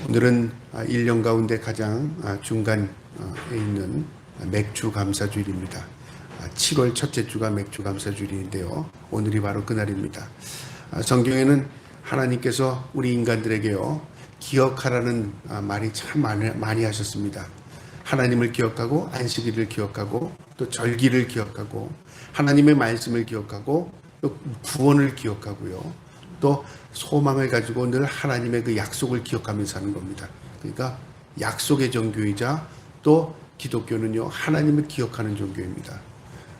오늘은 1년 가운데 가장 중간에 있는 맥주 감사주일입니다. 7월 첫째 주가 맥주 감사주일인데요. 오늘이 바로 그날입니다. 성경에는 하나님께서 우리 인간들에게요, 기억하라는 말이 참 많이 하셨습니다. 하나님을 기억하고 안식일을 기억하고 또 절기를 기억하고 하나님의 말씀을 기억하고 또 구원을 기억하고요. 또 소망을 가지고 늘 하나님의 그 약속을 기억하면서 사는 겁니다. 그러니까 약속의 종교이자 또 기독교는요, 하나님을 기억하는 종교입니다.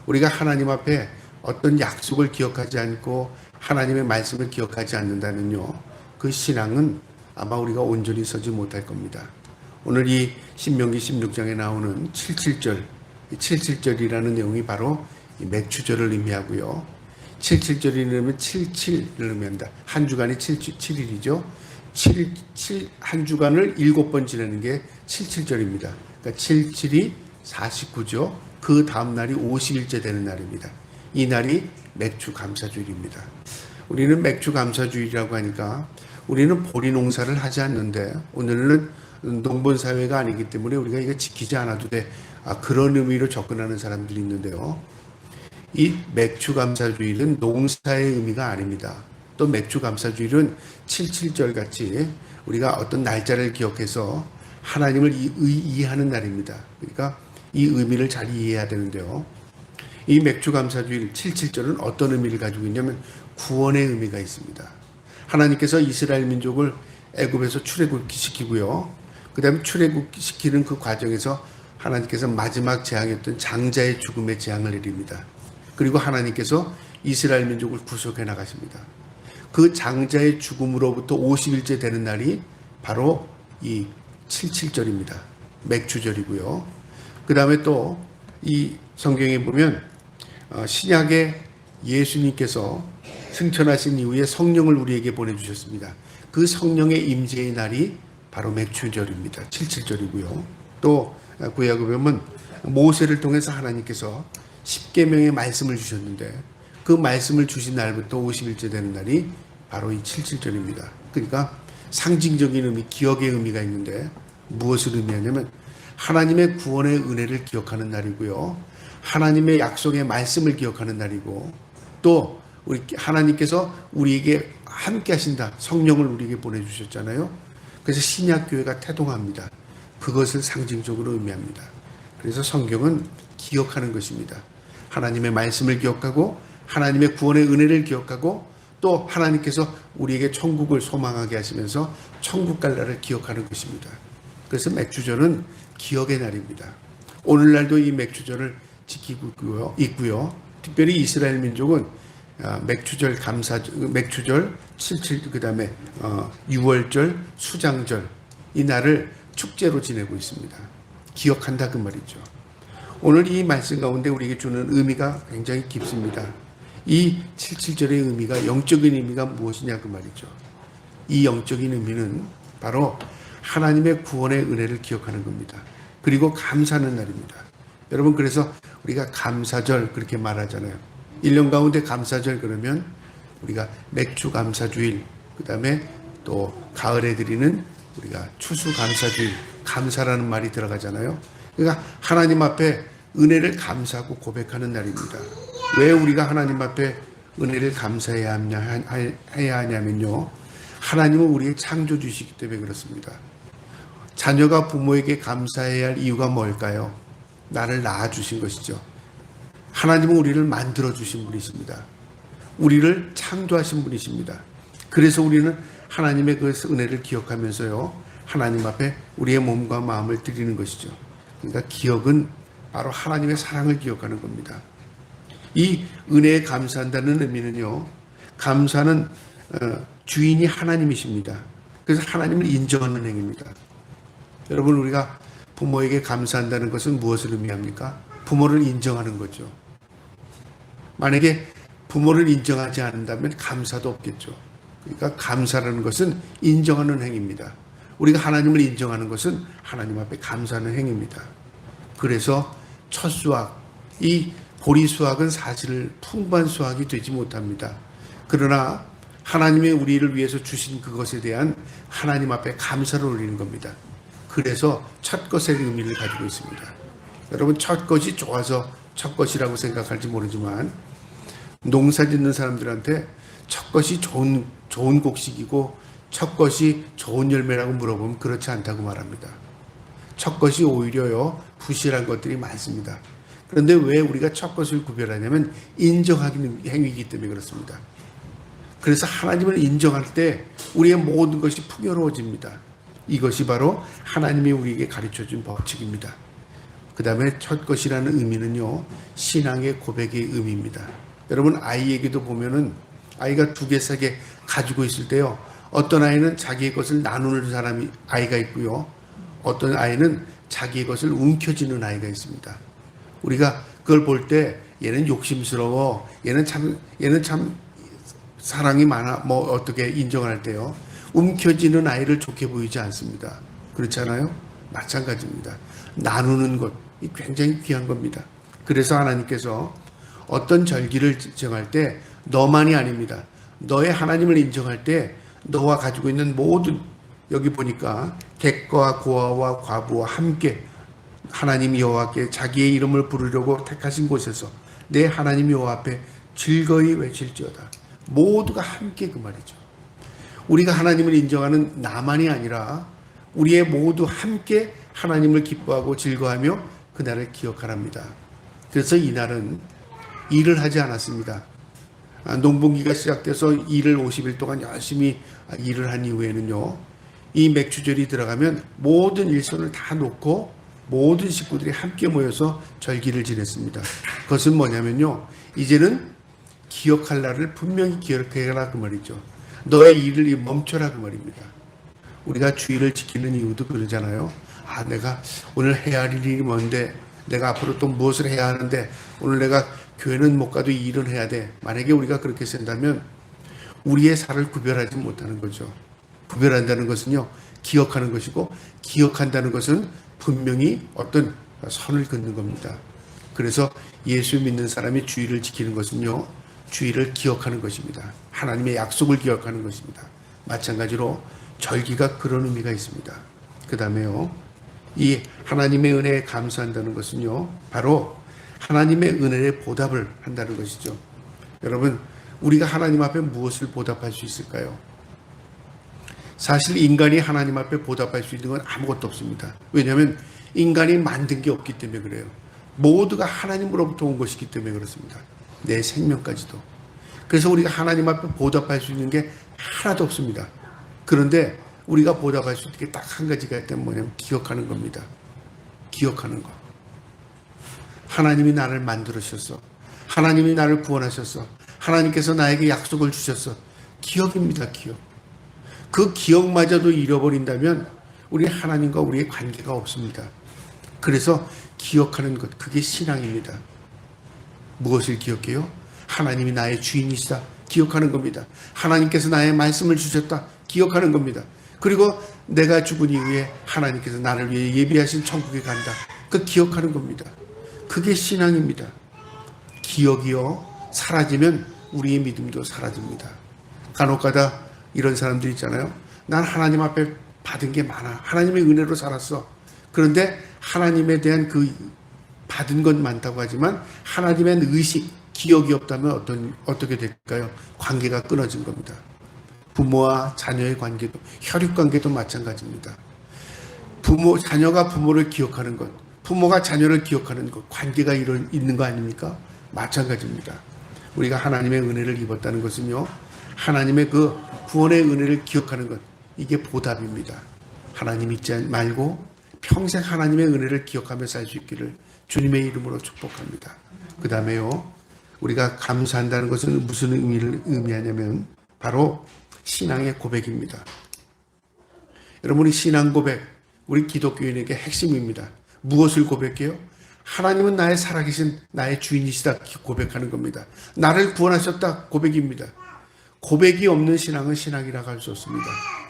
우리가 하나님 앞에 어떤 약속을 기억하지 않고 하나님의 말씀을 기억하지 않는다면요, 그 신앙은 아마 우리가 온전히 서지 못할 겁니다. 오늘 이 신명기 16장에 나오는 77절, 77절이라는 내용이 바로 이 맥주절을 의미하고요. 77절이면 77을 의미합니다. 한 주간이 7일이죠. 한 주간을 7번 지내는 게 77절입니다. 그러니까 77이 49죠. 그 다음 날이 50일째 되는 날입니다. 이 날이 맥주 감사주일입니다. 우리는 맥주 감사주일이라고 하니까 우리는 보리 농사를 하지 않는데 오늘은 농번사회가 아니기 때문에 우리가 이거 지키지 않아도 돼. 그런 의미로 접근하는 사람들이 있는데요. 이 맥주 감사주일은 농사의 의미가 아닙니다. 또 맥주 감사주일은 77절 같이 우리가 어떤 날짜를 기억해서 하나님을 이해하는 날입니다. 그러니까 이 의미를 잘 이해해야 되는데요. 이 맥주 감사주일 77절은 어떤 의미를 가지고 있냐면 구원의 의미가 있습니다. 하나님께서 이스라엘 민족을 애굽에서 출애굽시키고요. 그 다음에 출애굽시키는 그 과정에서 하나님께서 마지막 재앙이었던 장자의 죽음의 재앙을 내립니다. 그리고 하나님께서 이스라엘 민족을 구속해 나가십니다. 그 장자의 죽음으로부터 50일째 되는 날이 바로 이 77절입니다. 맥주절이고요. 그 다음에 또 이 성경에 보면 신약의 예수님께서 승천하신 이후에 성령을 우리에게 보내주셨습니다. 그 성령의 임재의 날이 바로 맥주절입니다. 77절이고요. 또 구약에 보면 모세를 통해서 하나님께서 10계명의 말씀을 주셨는데 그 말씀을 주신 날부터 50일째 되는 날이 바로 이 77절입니다. 그러니까 상징적인 의미, 기억의 의미가 있는데 무엇을 의미하냐면 하나님의 구원의 은혜를 기억하는 날이고요. 하나님의 약속의 말씀을 기억하는 날이고 또 우리 하나님께서 우리에게 함께 하신다. 성령을 우리에게 보내주셨잖아요. 그래서 신약교회가 태동합니다. 그것을 상징적으로 의미합니다. 그래서 성경은 기억하는 것입니다. 하나님의 말씀을 기억하고 하나님의 구원의 은혜를 기억하고 또 하나님께서 우리에게 천국을 소망하게 하시면서 천국 갈 날을 기억하는 것입니다. 그래서 맥주절은 기억의 날입니다. 오늘날도 이 맥주절을 지키고 있고요. 특별히 이스라엘 민족은 맥주절 77, 그 다음에 6월절, 수장절 이 날을 축제로 지내고 있습니다. 기억한다 그 말이죠. 오늘 이 말씀 가운데 우리에게 주는 의미가 굉장히 깊습니다. 이 77절의 의미가 영적인 의미가 무엇이냐 그 말이죠. 이 영적인 의미는 바로 하나님의 구원의 은혜를 기억하는 겁니다. 그리고 감사하는 날입니다. 여러분 그래서 우리가 감사절 그렇게 말하잖아요. 1년 가운데 감사절 그러면 우리가 맥주 감사주일 그 다음에 또 가을에 드리는 우리가 추수 감사주일 감사라는 말이 들어가잖아요. 그러니까 하나님 앞에 은혜를 감사하고 고백하는 날입니다. 왜 우리가 하나님 앞에 은혜를 감사해야 하냐면요. 하나님은 우리의 창조주시기 때문에 그렇습니다. 자녀가 부모에게 감사해야 할 이유가 뭘까요? 나를 낳아주신 것이죠. 하나님은 우리를 만들어주신 분이십니다. 우리를 창조하신 분이십니다. 그래서 우리는 하나님의 그 은혜를 기억하면서요. 하나님 앞에 우리의 몸과 마음을 드리는 것이죠. 그러니까 기억은 바로 하나님의 사랑을 기억하는 겁니다. 이 은혜에 감사한다는 의미는요. 감사는 주인이 하나님이십니다. 그래서 하나님을 인정하는 행위입니다. 여러분 우리가 부모에게 감사한다는 것은 무엇을 의미합니까? 부모를 인정하는 거죠. 만약에 부모를 인정하지 않는다면 감사도 없겠죠. 그러니까 감사라는 것은 인정하는 행위입니다. 우리가 하나님을 인정하는 것은 하나님 앞에 감사하는 행위입니다. 그래서 첫 수확, 이 보리 수확은 사실 풍부한 수확이 되지 못합니다. 그러나 하나님의 우리를 위해서 주신 그것에 대한 하나님 앞에 감사를 올리는 겁니다. 그래서 첫 것의 의미를 가지고 있습니다. 여러분, 첫 것이 좋아서 첫 것이라고 생각할지 모르지만 농사 짓는 사람들한테 첫 것이 좋은 곡식이고 첫 것이 좋은 열매라고 물어보면 그렇지 않다고 말합니다. 첫 것이 오히려요 부실한 것들이 많습니다. 그런데 왜 우리가 첫 것을 구별하냐면 인정하는 행위이기 때문에 그렇습니다. 그래서 하나님을 인정할 때 우리의 모든 것이 풍요로워집니다. 이것이 바로 하나님이 우리에게 가르쳐준 법칙입니다. 그 다음에 첫 것이라는 의미는요, 신앙의 고백의 의미입니다. 여러분, 아이에게도 보면은 아이가 2개, 3개 가지고 있을 때요, 어떤 아이는 자기의 것을 나누는 아이가 있고요, 어떤 아이는 자기의 것을 움켜쥐는 아이가 있습니다. 우리가 그걸 볼 때 얘는 욕심스러워, 얘는 참 사랑이 많아, 어떻게 인정할 때요, 움켜쥐는 아이를 좋게 보이지 않습니다. 그렇잖아요? 마찬가지입니다. 나누는 것, 굉장히 귀한 겁니다. 그래서 하나님께서 어떤 절기를 정할 때 너만이 아닙니다. 너의 하나님을 인정할 때 너와 가지고 있는 모든, 여기 보니까 객과 고아와 과부와 함께 하나님 여호와께 자기의 이름을 부르려고 택하신 곳에서 내 하나님 여호와 앞에 즐거이 외칠지어다. 모두가 함께, 그 말이죠. 우리가 하나님을 인정하는 나만이 아니라 우리의 모두 함께 하나님을 기뻐하고 즐거워하며 그날을 기억하랍니다. 그래서 이날은 일을 하지 않았습니다. 농번기가 시작돼서 일을 50일 동안 열심히 일을 한 이후에는요, 이 맥주절이 들어가면 모든 일손을 다 놓고 모든 식구들이 함께 모여서 절기를 지냈습니다. 그것은 뭐냐면요, 이제는 기억할 날을 분명히 기억해라, 그 말이죠. 너의 일을 멈춰라, 그 말입니다. 우리가 주일을 지키는 이유도 그러잖아요. 내가 오늘 해야 할 일이 뭔데, 내가 앞으로 또 무엇을 해야 하는데, 오늘 내가 교회는 못 가도 이 일은 해야 돼. 만약에 우리가 그렇게 쓴다면 우리의 살을 구별하지 못하는 거죠. 구별한다는 것은요, 기억하는 것이고, 기억한다는 것은 분명히 어떤 선을 긋는 겁니다. 그래서 예수 믿는 사람이 주일을 지키는 것은요, 주일을 기억하는 것입니다. 하나님의 약속을 기억하는 것입니다. 마찬가지로 절기가 그런 의미가 있습니다. 그 다음에요, 이 하나님의 은혜에 감사한다는 것은요, 바로 하나님의 은혜에 보답을 한다는 것이죠. 여러분, 우리가 하나님 앞에 무엇을 보답할 수 있을까요? 사실 인간이 하나님 앞에 보답할 수 있는 건 아무것도 없습니다. 왜냐하면 인간이 만든 게 없기 때문에 그래요. 모두가 하나님으로부터 온 것이기 때문에 그렇습니다. 내 생명까지도. 그래서 우리가 하나님 앞에 보답할 수 있는 게 하나도 없습니다. 그런데 우리가 보답할 수 있는 게 딱 한 가지가 있다면 뭐냐면 기억하는 겁니다. 기억하는 것. 하나님이 나를 만들으셨어. 하나님이 나를 구원하셨어. 하나님께서 나에게 약속을 주셨어. 기억입니다. 기억. 그 기억마저도 잃어버린다면 우리 하나님과 우리의 관계가 없습니다. 그래서 기억하는 것, 그게 신앙입니다. 무엇을 기억해요? 하나님이 나의 주인이시다. 기억하는 겁니다. 하나님께서 나의 말씀을 주셨다. 기억하는 겁니다. 그리고 내가 죽은 이후에 하나님께서 나를 위해 예비하신 천국에 간다. 그 기억하는 겁니다. 그게 신앙입니다. 기억이요, 사라지면 우리의 믿음도 사라집니다. 간혹가다 이런 사람들 있잖아요. 난 하나님 앞에 받은 게 많아. 하나님의 은혜로 살았어. 그런데 하나님에 대한 그 받은 건 많다고 하지만 하나님의 의식, 기억이 없다면 어떻게 될까요? 관계가 끊어진 겁니다. 부모와 자녀의 관계도, 혈육 관계도 마찬가지입니다. 자녀가 부모를 기억하는 것, 부모가 자녀를 기억하는 것, 관계가 있는 거 아닙니까? 마찬가지입니다. 우리가 하나님의 은혜를 입었다는 것은요, 하나님의 그 구원의 은혜를 기억하는 것, 이게 보답입니다. 하나님 잊지 말고 평생 하나님의 은혜를 기억하며 살 수 있기를 주님의 이름으로 축복합니다. 그 다음에요, 우리가 감사한다는 것은 무슨 의미를 의미하냐면 바로 신앙의 고백입니다. 여러분이 신앙 고백, 우리 기독교인에게 핵심입니다. 무엇을 고백해요? 하나님은 나의 살아계신 나의 주인이시다 고백하는 겁니다. 나를 구원하셨다 고백입니다. 고백이 없는 신앙은 신앙이라고 할 수 없습니다.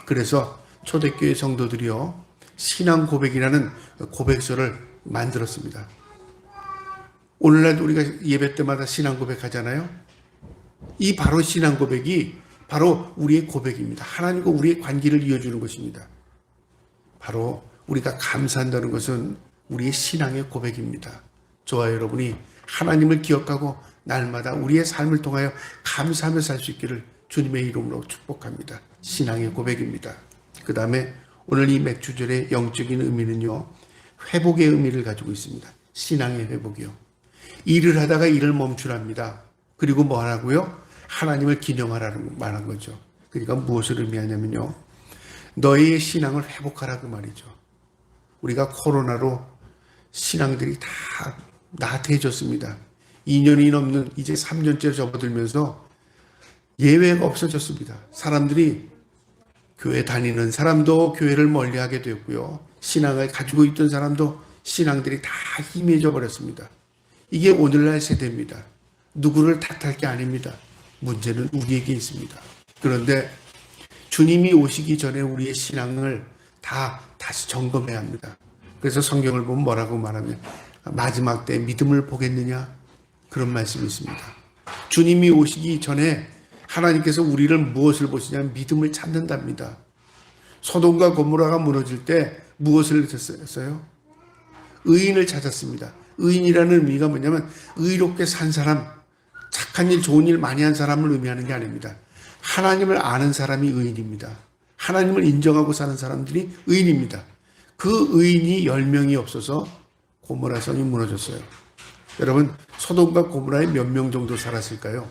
그래서 초대교회 성도들이요, 신앙 고백이라는 고백서를 만들었습니다. 오늘날 우리가 예배 때마다 신앙 고백하잖아요. 이 바로 신앙 고백이 바로 우리의 고백입니다. 하나님과 우리의 관계를 이어주는 것입니다. 바로 우리가 감사한다는 것은 우리의 신앙의 고백입니다. 저와 여러분이 하나님을 기억하고 날마다 우리의 삶을 통하여 감사하며 살 수 있기를 주님의 이름으로 축복합니다. 신앙의 고백입니다. 그 다음에 오늘 이 맥주절의 영적인 의미는요, 회복의 의미를 가지고 있습니다. 신앙의 회복이요. 일을 하다가 일을 멈추랍니다. 그리고 뭐 하라고요? 하나님을 기념하라는 말한 거죠. 그러니까 무엇을 의미하냐면요, 너희의 신앙을 회복하라고 말이죠. 우리가 코로나로 신앙들이 다 나태해졌습니다. 2년이 넘는 이제 3년째 접어들면서 예외가 없어졌습니다. 사람들이 교회 다니는 사람도 교회를 멀리하게 되었고요. 신앙을 가지고 있던 사람도 신앙들이 다 희미해져 버렸습니다. 이게 오늘날 세대입니다. 누구를 탓할 게 아닙니다. 문제는 우리에게 있습니다. 그런데 주님이 오시기 전에 우리의 신앙을 다시 점검해야 합니다. 그래서 성경을 보면 뭐라고 말하면 마지막 때 믿음을 보겠느냐? 그런 말씀이 있습니다. 주님이 오시기 전에 하나님께서 우리를 무엇을 보시냐면 믿음을 찾는답니다. 소돔과 고모라가 무너질 때 무엇을 했어요? 의인을 찾았습니다. 의인이라는 의미가 뭐냐면 의롭게 산 사람, 착한 일, 좋은 일 많이 한 사람을 의미하는 게 아닙니다. 하나님을 아는 사람이 의인입니다. 하나님을 인정하고 사는 사람들이 의인입니다. 그 의인이 10명이 없어서 고모라 성이 무너졌어요. 여러분, 소돔과 고모라에 몇 명 정도 살았을까요?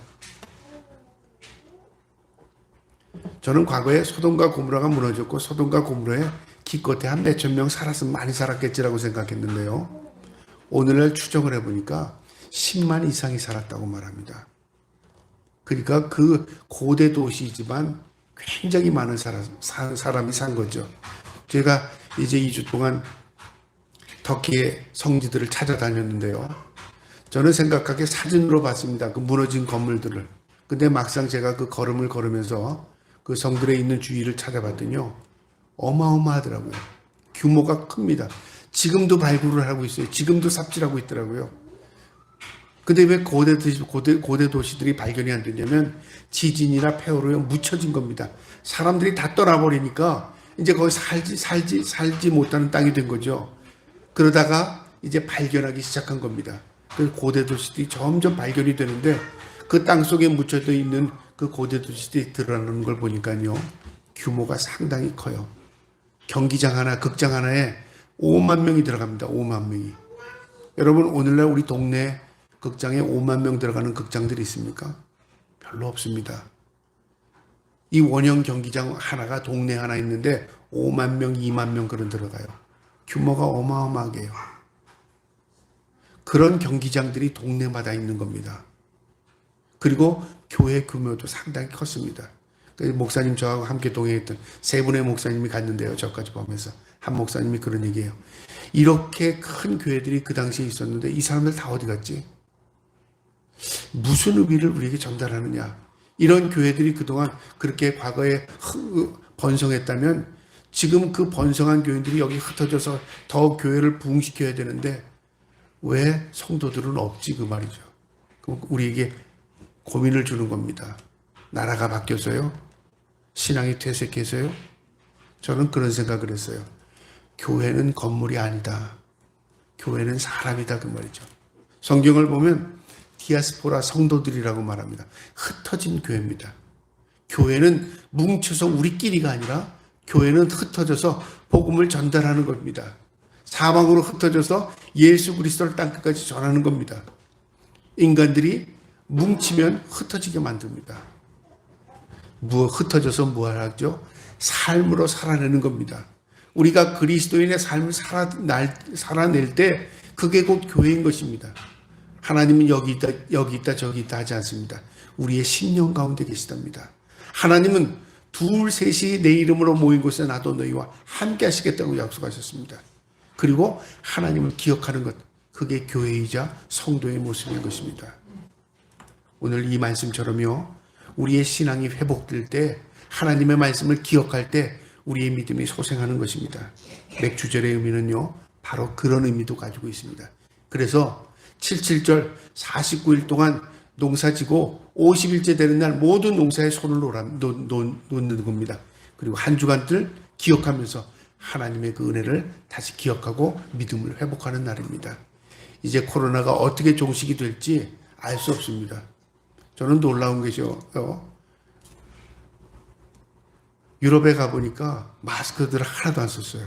저는 과거에 소돔과 고모라가 무너졌고 소돔과 고모라에 기껏해 한 몇천 명 살았으면 많이 살았겠지라고 생각했는데요. 오늘날 추정을 해보니까 10만 이상이 살았다고 말합니다. 그러니까 그 고대 도시이지만 굉장히 많은 사람이 산 거죠. 제가 이제 2주 동안 터키의 성지들을 찾아다녔는데요. 저는 생각하기에 사진으로 봤습니다. 그 무너진 건물들을. 근데 막상 제가 그 걸음을 걸으면서 그 성들에 있는 주위를 찾아봤더니요, 어마어마하더라고요. 규모가 큽니다. 지금도 발굴을 하고 있어요. 지금도 삽질하고 있더라고요. 근데 왜 고대 도시들이 발견이 안 되냐면 지진이나 폐허로 묻혀진 겁니다. 사람들이 다 떠나버리니까 이제 거기 살지 못하는 땅이 된 거죠. 그러다가 이제 발견하기 시작한 겁니다. 그 고대 도시들이 점점 발견이 되는데 그 땅 속에 묻혀져 있는 그 고대 도시들이 드러나는 걸 보니까요, 규모가 상당히 커요. 경기장 하나, 극장 하나에 5만 명이 들어갑니다. 5만 명이. 여러분, 오늘날 우리 동네 극장에 5만 명 들어가는 극장들이 있습니까? 별로 없습니다. 이 원형 경기장 하나가 동네 하나 있는데 5만 명, 2만 명 그런 들어가요. 규모가 어마어마하게 해요. 그런 경기장들이 동네마다 있는 겁니다. 그리고 교회 규모도 상당히 컸습니다. 목사님 저하고 함께 동행했던 세 분의 목사님이 갔는데요. 저까지 보면서 한 목사님이 그런 얘기예요. 이렇게 큰 교회들이 그 당시에 있었는데 이 사람들 다 어디 갔지? 무슨 의미를 우리에게 전달하느냐? 이런 교회들이 그동안 그렇게 과거에 번성했다면 지금 그 번성한 교인들이 여기 흩어져서 더 교회를 부흥시켜야 되는데 왜 성도들은 없지, 그 말이죠. 그럼 우리에게 고민을 주는 겁니다. 나라가 바뀌어서요? 신앙이 퇴색해서요? 저는 그런 생각을 했어요. 교회는 건물이 아니다. 교회는 사람이다, 그 말이죠. 성경을 보면 디아스포라 성도들이라고 말합니다. 흩어진 교회입니다. 교회는 뭉쳐서 우리끼리가 아니라 교회는 흩어져서 복음을 전달하는 겁니다. 사방으로 흩어져서 예수 그리스도를 땅끝까지 전하는 겁니다. 인간들이 뭉치면 흩어지게 만듭니다. 흩어져서 뭘 하죠? 삶으로 살아내는 겁니다. 우리가 그리스도인의 삶을 살아낼 때 그게 곧 교회인 것입니다. 하나님은 여기 있다 저기 있다 하지 않습니다. 우리의 심령 가운데 계시답니다. 하나님은 둘 셋이 내 이름으로 모인 곳에 나도 너희와 함께 하시겠다고 약속하셨습니다. 그리고 하나님을 기억하는 것, 그게 교회이자 성도의 모습인 것입니다. 오늘 이 말씀처럼요, 우리의 신앙이 회복될 때, 하나님의 말씀을 기억할 때 우리의 믿음이 소생하는 것입니다. 맥주절의 의미는요, 바로 그런 의미도 가지고 있습니다. 그래서 77절 49일 동안 농사지고 50일째 되는 날 모든 농사에 손을 놓는 겁니다. 그리고 한 주간들 기억하면서 하나님의 그 은혜를 다시 기억하고 믿음을 회복하는 날입니다. 이제 코로나가 어떻게 종식이 될지 알 수 없습니다. 저는 놀라운 것이요. 유럽에 가보니까 마스크들을 하나도 안 썼어요.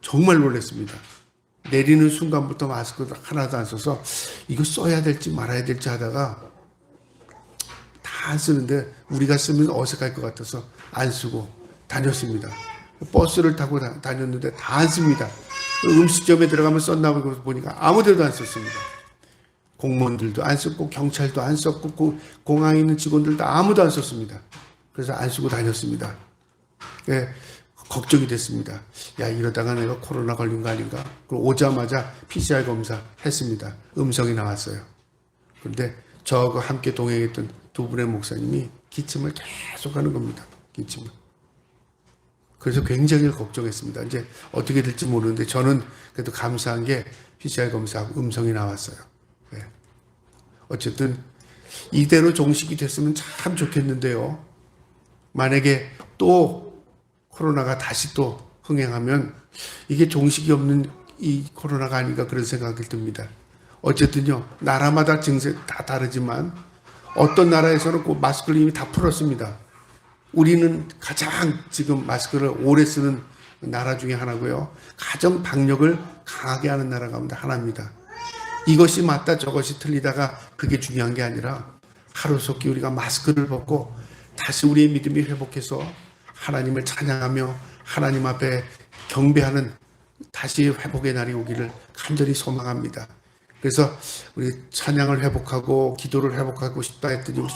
정말 놀랐습니다. 내리는 순간부터 마스크를 하나도 안 써서 이거 써야 될지 말아야 될지 하다가 다 안 쓰는데 우리가 쓰면 어색할 것 같아서 안 쓰고 다녔습니다. 버스를 타고 다녔는데 다 안 씁니다. 음식점에 들어가면 썼나 보니까 아무 데도 안 썼습니다. 공무원들도 안 썼고 경찰도 안 썼고 공항에 있는 직원들도 아무도 안 썼습니다. 그래서 안 쓰고 다녔습니다. 예, 걱정이 됐습니다. 야, 이러다가 내가 코로나 걸린 거 아닌가? 그리고 오자마자 PCR 검사 했습니다. 음성이 나왔어요. 그런데 저하고 함께 동행했던 두 분의 목사님이 기침을 계속 하는 겁니다. 기침을. 그래서 굉장히 걱정했습니다. 이제 어떻게 될지 모르는데 저는 그래도 감사한 게 PCR 검사하고 음성이 나왔어요. 네. 어쨌든 이대로 종식이 됐으면 참 좋겠는데요. 만약에 또 코로나가 다시 또 흥행하면 이게 종식이 없는 이 코로나가 아닌가 그런 생각이 듭니다. 어쨌든요. 나라마다 증세 다 다르지만 어떤 나라에서는 그 마스크를 이미 다 풀었습니다. 우리는 가장 지금 마스크를 오래 쓰는 나라 중에 하나고요. 가정 방역을 강하게 하는 나라 가운데 하나입니다. 이것이 맞다 저것이 틀리다가 그게 중요한 게 아니라 하루속히 우리가 마스크를 벗고 다시 우리의 믿음이 회복해서 하나님을 찬양하며 하나님 앞에 경배하는 다시 회복의 날이 오기를 간절히 소망합니다. 그래서 우리 찬양을 회복하고 기도를 회복하고 싶다 했더니 우리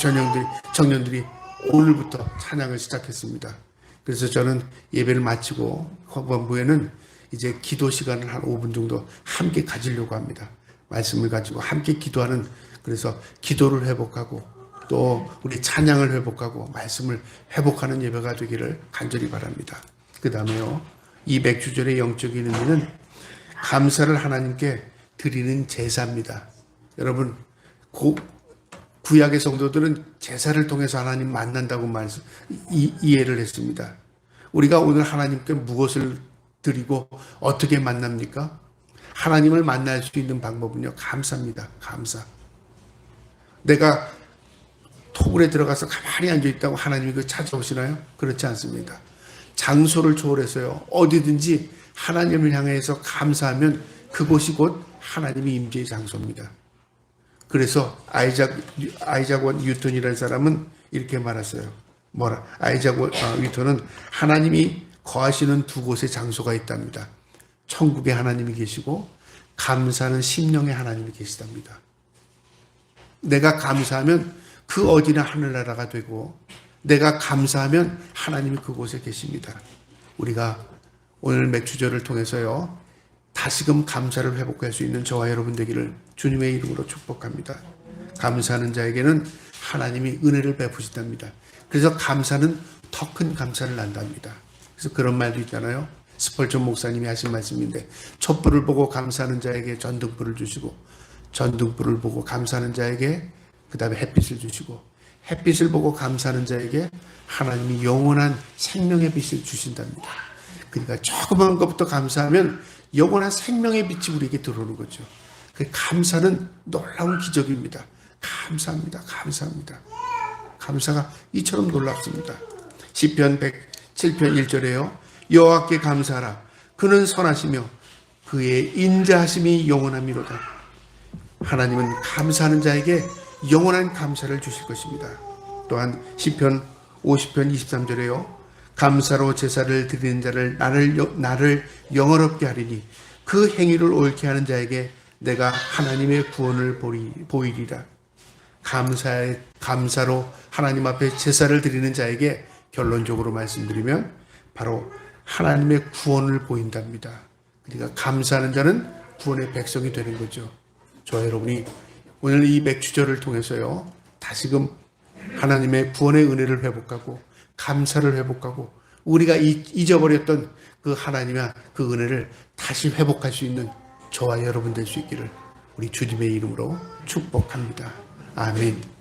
청년들이 오늘부터 찬양을 시작했습니다. 그래서 저는 예배를 마치고 후반부에는 이제 기도 시간을 한 5분 정도 함께 가지려고 합니다. 말씀을 가지고 함께 기도하는, 그래서 기도를 회복하고 또 우리 찬양을 회복하고 말씀을 회복하는 예배가 되기를 간절히 바랍니다. 그 다음에요, 이 맥주절의 영적인 의미는 감사를 하나님께 드리는 제사입니다. 여러분, 구약의 성도들은 제사를 통해서 하나님 만난다고 이해를 했습니다. 우리가 오늘 하나님께 무엇을 드리고 어떻게 만납니까? 하나님을 만날 수 있는 방법은요, 감사입니다. 감사. 내가 토굴에 들어가서 가만히 앉아있다고 하나님이 그 찾아오시나요? 그렇지 않습니다. 장소를 초월해서요, 어디든지 하나님을 향해서 감사하면 그곳이 곧 하나님의 임재의 장소입니다. 그래서 아이작 원 뉴턴이라는 사람은 이렇게 말했어요. 아이작 뉴턴은 하나님이 거하시는 두 곳의 장소가 있답니다. 천국에 하나님이 계시고 감사하는 심령에 하나님이 계시답니다. 내가 감사하면 그 어디나 하늘나라가 되고 내가 감사하면 하나님이 그곳에 계십니다. 우리가 오늘 맥주절을 통해서요, 다시금 감사를 회복할 수 있는 저와 여러분 되기를 주님의 이름으로 축복합니다. 감사하는 자에게는 하나님이 은혜를 베푸신답니다. 그래서 감사는 더 큰 감사를 난답니다. 그래서 그런 말도 있잖아요. 스펄전 목사님이 하신 말씀인데, 촛불을 보고 감사하는 자에게 전등불을 주시고, 전등불을 보고 감사하는 자에게 그 다음에 햇빛을 주시고, 햇빛을 보고 감사하는 자에게 하나님이 영원한 생명의 빛을 주신답니다. 그러니까 조그만 것부터 감사하면 영원한 생명의 빛이 우리에게 들어오는 거죠. 그 감사는 놀라운 기적입니다. 감사합니다. 감사합니다. 감사가 이처럼 놀랍습니다. 시편 107편 1절에요. 여호와께 감사하라. 그는 선하시며 그의 인자하심이 영원함이로다. 하나님은 감사하는 자에게 영원한 감사를 주실 것입니다. 또한 시편 50편 23절에요. 감사로 제사를 드리는 자를 나를 영어롭게 하리니 그 행위를 옳게 하는 자에게 내가 하나님의 구원을 보이리라. 감사로 하나님 앞에 제사를 드리는 자에게 결론적으로 말씀드리면 바로 하나님의 구원을 보인답니다. 그러니까 감사하는 자는 구원의 백성이 되는 거죠. 저와 여러분이 오늘 이 맥주절을 통해서요, 다시금 하나님의 구원의 은혜를 회복하고 감사를 회복하고 우리가 잊어버렸던 그 하나님의 그 은혜를 다시 회복할 수 있는 저와 여러분 될 수 있기를 우리 주님의 이름으로 축복합니다. 아멘.